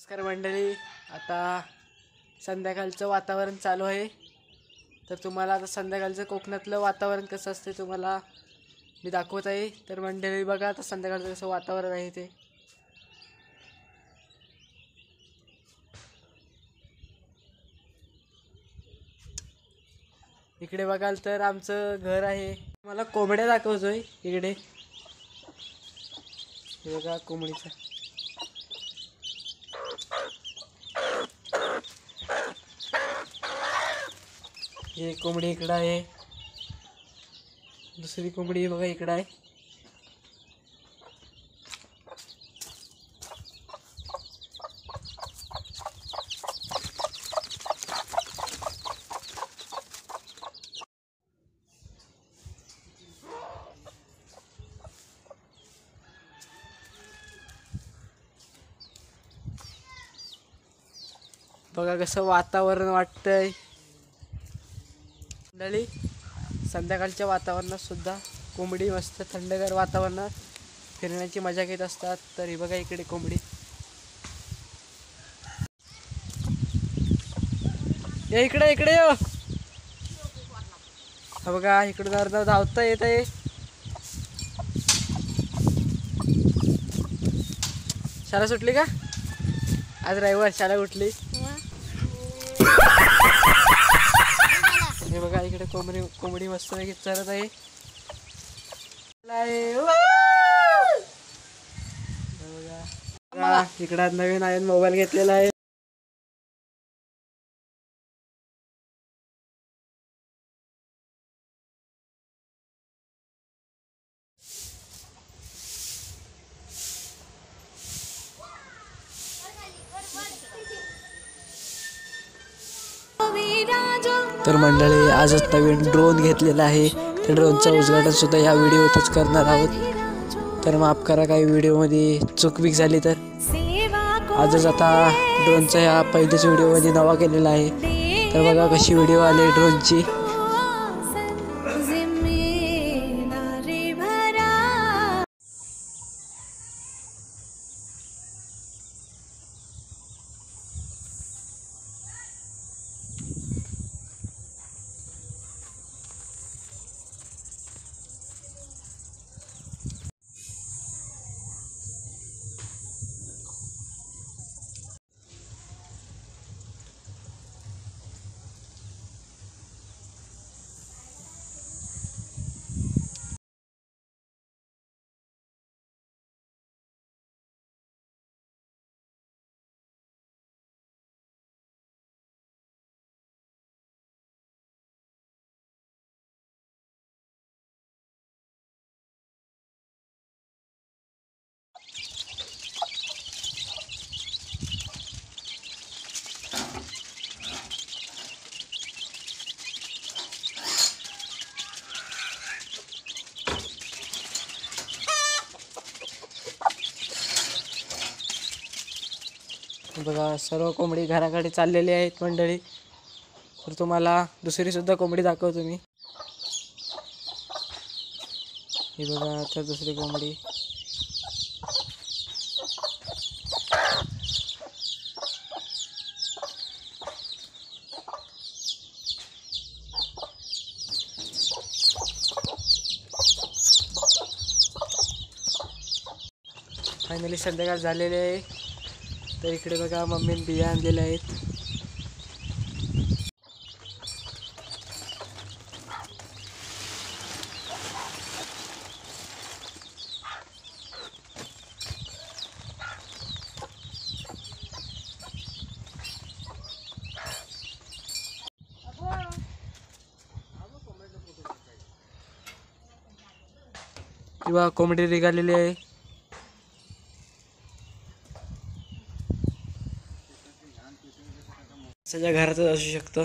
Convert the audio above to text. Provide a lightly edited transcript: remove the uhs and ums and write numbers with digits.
नमस्कार मंडळी, आता संध्याकाळचं वातावरण चालू आहे. तर तुम्हाला आता संध्याकाळचं कोकणातलं वातावरण कसं असते तुम्हाला मी दाखवत आहे. तर मंडळी बघा आता संध्याकाळचं कसं वातावरण आहे ते. इकडे बघाल तर आमचं घर आहे. मला कोंबड्या दाखवतोय इकडे. हे बघा कोंबडीचं. हे कोंबडी इकडं आहे, दुसरी कोंबडी बघा इकडं आहे. बघा कसं वातावरण वाटतंय मंडळी. संध्याकाळच्या वातावरणात सुद्धा कोंबडी मस्त थंडगार वातावरणात फिरण्याची मजा घेत असतात. तर ही बघा इकडे कोंबडी. या इकडे इकडे ये. हा बघा इकडे जरा धावता येत आहे. शाळा सुटली का? आज रविवार, शाळा उठली. हे बघा इकडे कोंबडी मस्त पैकी चरत आहे. इकडे नवीन आयन मोबाईल घेतलेला आहे. तर मंडळी आजच नवीन ड्रोन घेतलेला आहे. त्या ड्रोनचं उद्घाटन सुद्धा या व्हिडिओतच करणार आहोत. तर माफ करा काही व्हिडिओमध्ये चूकबीक झाली तर. आजच आता ड्रोनचा ह्या पहिल्याच व्हिडिओमध्ये नवा केलेला आहे. तर बघा कशी व्हिडिओ आली ड्रोनची. बघा सर्व कोंबडी घराकडे चाललेली आहेत मंडळी. तर तुम्हाला दुसरी सुद्धा कोंबडी दाखवतो मी. ही बघा तर दुसरी कोंबडी. फायनली संध्याकाळ झालेली आहे. तर इकडे बघा मम्मीने बिया आणलेल्या आहेत. किंवा कोंबडी निघालेली आहे. त्याच्या घरातच असू शकतं.